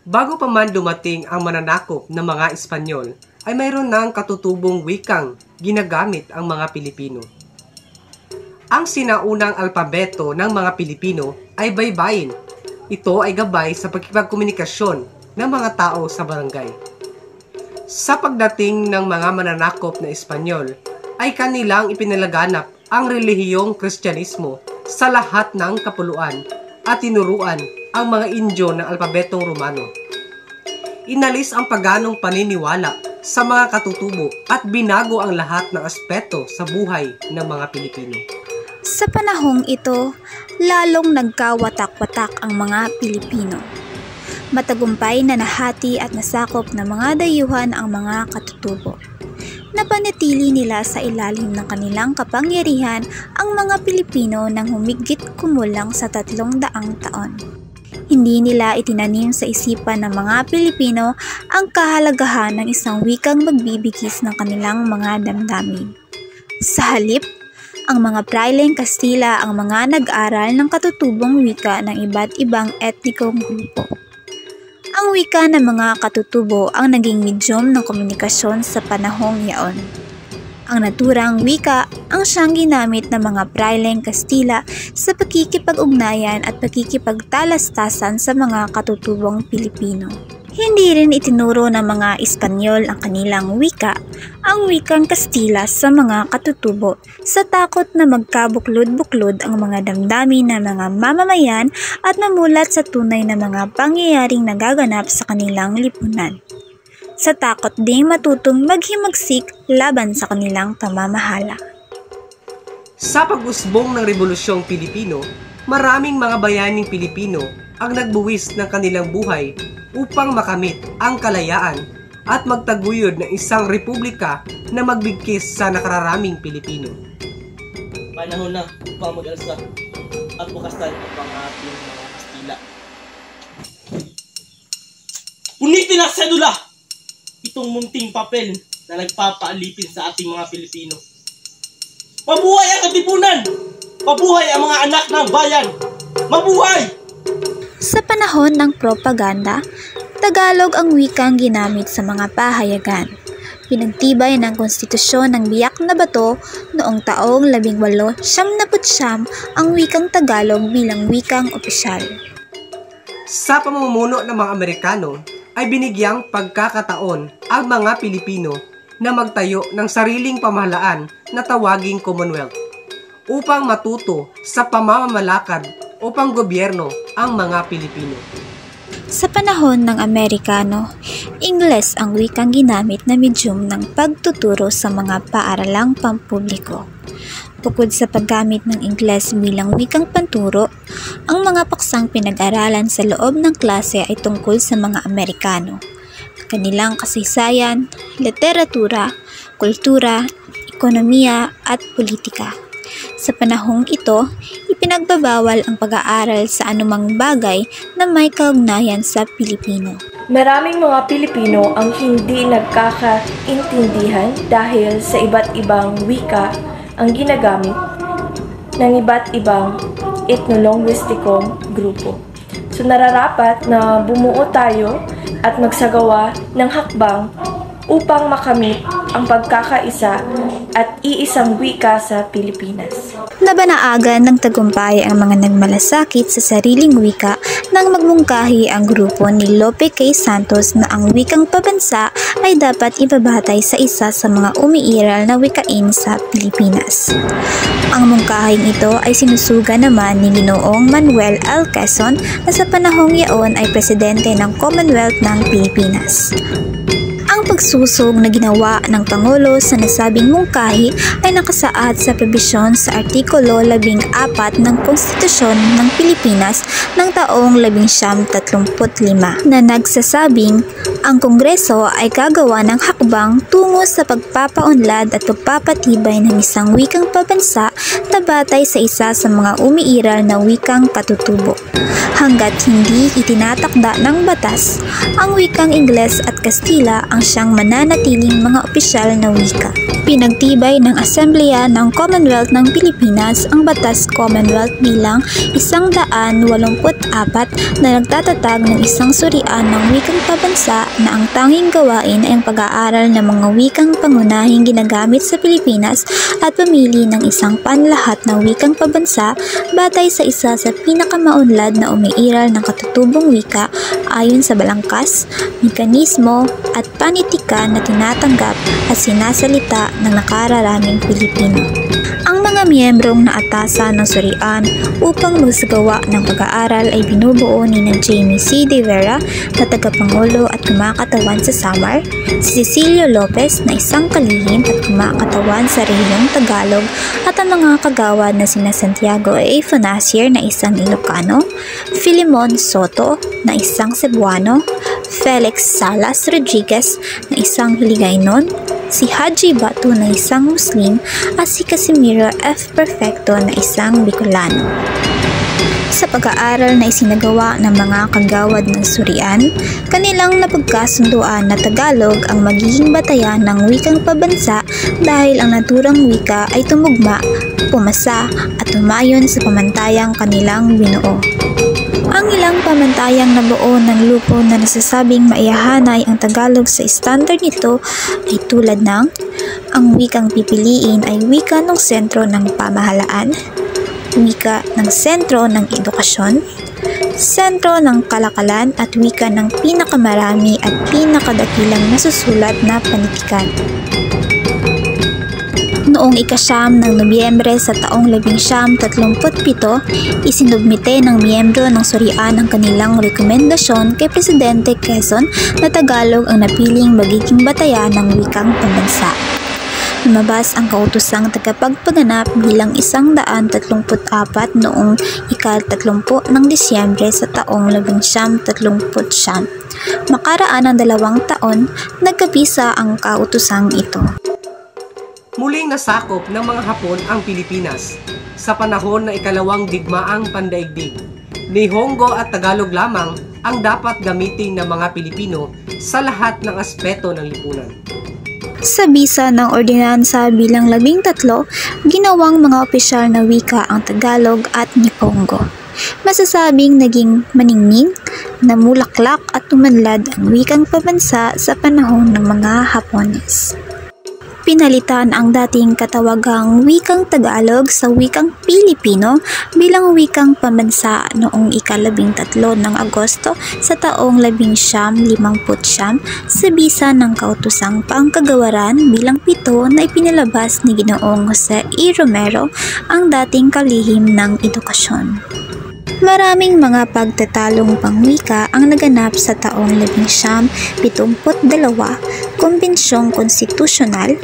Bago pa man dumating ang mananakop ng mga Espanyol, ay mayroon ng katutubong wikang ginagamit ang mga Pilipino. Ang sinaunang alpabeto ng mga Pilipino ay baybayin. Ito ay gabay sa pagkipagkomunikasyon ng mga tao sa barangay. Sa pagdating ng mga mananakop na Espanyol, ay kanilang ipinalaganap ang relihiyong Kristyanismo sa lahat ng kapuluan at tinuruan ang mga Indyo ng alpabetong Romano. Inalis ang paganong paniniwala sa mga katutubo at binago ang lahat ng aspeto sa buhay ng mga Pilipino. Sa panahong ito, lalong nagkawatak-watak ang mga Pilipino. Matagumpay na nahati at nasakop ng mga dayuhan ang mga katutubo. Napanatili nila sa ilalim ng kanilang kapangyarihan ang mga Pilipino nang humigit kumulang sa 300 taon. Hindi nila itinanim sa isipan ng mga Pilipino ang kahalagahan ng isang wikang magbibigis ng kanilang mga damdamin. Sa halip, ang mga praileng Kastila ang mga nag-aral ng katutubong wika ng iba't ibang etnikong grupo. Ang wika ng mga katutubo ang naging medyum ng komunikasyon sa panahong yaon. Ang naturang wika ang siyang ginamit ng mga praileng Kastila sa pakikipag-ugnayan at pakikipagtalastasan sa mga katutubong Pilipino. Hindi rin itinuro ng mga Espanyol ang kanilang wika, ang wikang Kastila sa mga katutubo sa takot na magkabuklod-buklod ang mga damdamin ng mga mamamayan at mamulat sa tunay na mga pangyayaring nagaganap sa kanilang lipunan. Sa takot ding matutong maghimagsik laban sa kanilang pamamahala. Sa pag-usbong ng Rebolusyong Pilipino, maraming mga bayaning Pilipino ang nagbuwis ng kanilang buhay upang makamit ang kalayaan at magtaguyod ng isang republika na magbigkis sa nakararaming Pilipino. Panahon na upang mag-alsa at bukastan ang ating mga Kastila. Unitin ang sedula! Itong munting papel na nagpapaalipin sa ating mga Pilipino. Mabuhay ang katipunan! Mabuhay ang mga anak ng bayan! Mabuhay! Sa panahon ng propaganda, Tagalog ang wikang ginamit sa mga pahayagan. Pinagtibay ng konstitusyon ng Biak na Bato noong taong 1879 ang wikang Tagalog bilang wikang opisyal. Sa pamumuno ng mga Amerikano, ay binigyang pagkakataon ang mga Pilipino na magtayo ng sariling pamahalaan na tawaging Commonwealth upang matuto sa pamamalakad o panggobyerno ang mga Pilipino. Sa panahon ng Amerikano, Ingles ang wikang ginamit na medyum ng pagtuturo sa mga paaralang pampubliko. Bukod sa paggamit ng Ingles bilang wikang panturo, ang mga paksang pinag-aralan sa loob ng klase ay tungkol sa mga Amerikano, kanilang kasaysayan, literatura, kultura, ekonomiya at politika. Sa panahong ito, ipinagbabawal ang pag-aaral sa anumang bagay na may kaugnayan sa Pilipino. Maraming mga Pilipino ang hindi nagkakaintindihan dahil sa iba't ibang wika ang ginagamit ng iba't ibang etnolinguistikong grupo. So nararapat na bumuo tayo at magsagawa ng hakbang upang makamit ang pagkakaisa at iisang wika sa Pilipinas. Nabanaagan ng tagumpay ang mga nagmalasakit sa sariling wika nang magmungkahi ang grupo ni Lope K. Santos na ang wikang pabansa ay dapat ibabatay sa isa sa mga umiiral na wikain sa Pilipinas. Ang mungkahing ito ay sinusuga naman ni Ginoong Manuel L. Quezon na sa panahong yaon ay presidente ng Commonwealth ng Pilipinas. Ang pagsusog na ginawa ng Pangulo sa nasabing mungkahi ay nakasaad sa probisyon sa Artikulo 14 ng Konstitusyon ng Pilipinas ng taong 1935 na nagsasabing Ang Kongreso ay gagawa ng hakbang tungo sa pagpapaunlad at pagpapatibay ng isang wikang pabansa na batay sa isa sa mga umiiral na wikang katutubo. Hanggat hindi itinatakda ng batas, ang wikang Ingles at Kastila ang siyang mananatiling mga opisyal na wika. Pinagtibay ng Asambleya ng Commonwealth ng Pilipinas ang Batas Commonwealth bilang 184 na nagtatatag ng isang surian ng wikang pabansa na ang tanging gawain ay ang pag-aaral ng mga wikang pangunahing ginagamit sa Pilipinas at pumili ng isang panlahat na wikang pabansa batay sa isa sa pinakamaunlad na umiiral ng katutubong wika ayon sa balangkas, mekanismo at panitikan na tinatanggap at sinasalita ng nakararaming Pilipino. Ang mga miyembrong naatasan ng surian upang magsagawa ng pag-aaral ay binubuo ni Jamie C. De Vera na tagapangulo at kumakatawan sa Samar, si Cecilio Lopez na isang kalihim at kumakatawan sa rehiyong Tagalog at ang mga kagawad na sina Santiago A. Fonasier na isang Ilocano, Filimon Soto na isang Cebuano, Felix Salas Rodriguez na isang Hiligaynon, si Haji Batu na isang Muslim at si Casimiro F. Perfecto na isang Bicolano. Sa pag-aaral na isinagawa ng mga kagawad ng surian, kanilang napagkasunduan na Tagalog ang magiging batayan ng wikang pabansa dahil ang naturang wika ay tumugma, pumasa at tumayon sa pamantayang kanilang binuo. Ang ilang pamantayang nabuo ng lupo na nasasabing maihahanay ang Tagalog sa standard nito ay tulad ng ang wikang pipiliin ay wika ng sentro ng pamahalaan, wika ng sentro ng edukasyon, sentro ng kalakalan at wika ng pinakamarami at pinakadakilang nasusulat na panitikan. Noong ika-9 ng Nobyembre sa taong 1937, isinubmite ng miyembro ng surian ang kanilang rekomendasyon kay Presidente Quezon na Tagalog ang napiling magiging batayan ng wikang pambansa. Lumabas ang kautosang tagapagpaganap bilang 134 noong ika-30 ng Disyembre sa taong 1939. Makaraan ng 2 taon, nagkabisa ang kautosang ito. Muling nasakop ng mga Hapon ang Pilipinas sa panahon na ikalawang digmaang pandaigdig. Nihongo at Tagalog lamang ang dapat gamitin ng mga Pilipino sa lahat ng aspeto ng lipunan. Sa bisa ng ordinansa bilang 13, ginawang mga opisyal na wika ang Tagalog at Nipongo. Masasabing naging maningning, namulaklak at tumanlad ang wikang pabansa sa panahon ng mga Hapones. Pinalitan ang dating katawagang wikang Tagalog sa wikang Pilipino bilang wikang pambansa noong ika-13 ng Agosto sa taong 1959 sa bisa ng kautosang pangkagawaran bilang 7 na ipinalabas ni Ginoong Jose E. Romero, ang dating kalihim ng edukasyon. Maraming mga pagtatalong pangwika ang naganap sa taong 1972, Kumbensyong Konstitusyonal.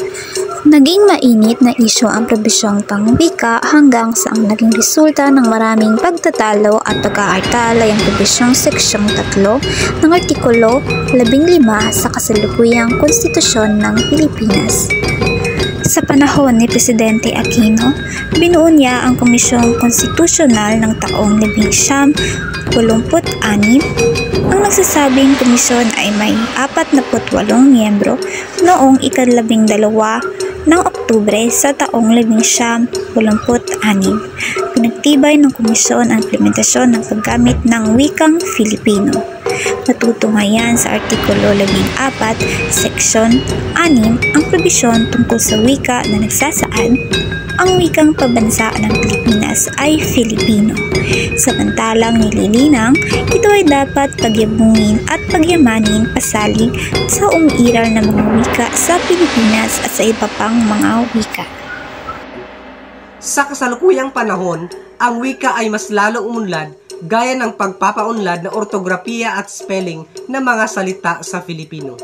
Naging mainit na isyu ang probisyong pangwika hanggang sa ang naging resulta ng maraming pagtatalo at pag-aartal ay ang probisyong Seksyong 3 ng Artikulo 15 sa kasalukuyang Konstitusyon ng Pilipinas. Sa panahon ni Presidente Aquino, binuo niya ang Komisyong Konstitusyonal ng taong 1986. Ang nagsasabing komisyon ay may 48 miyembro noong ika-12 ng Oktubre sa taong 1986. Pinagtibay ng komisyon ang implementasyon ng paggamit ng wikang Filipino. Matutunghayan sa Artikulo 14, Seksyon 6 ang probisyon tungkol sa wika na nagsasaad ang wikang pabansa ng Pilipinas ay Filipino. Samantalang nililinang, ito ay dapat pagyabungin at pagyamanin pasalig sa umiiral na mga wika sa Pilipinas at sa iba pang mga wika. Sa kasalukuyang panahon, ang wika ay mas lalong umunlad gaya ng pagpapaunlad na ortografiya at spelling ng mga salita sa Filipino.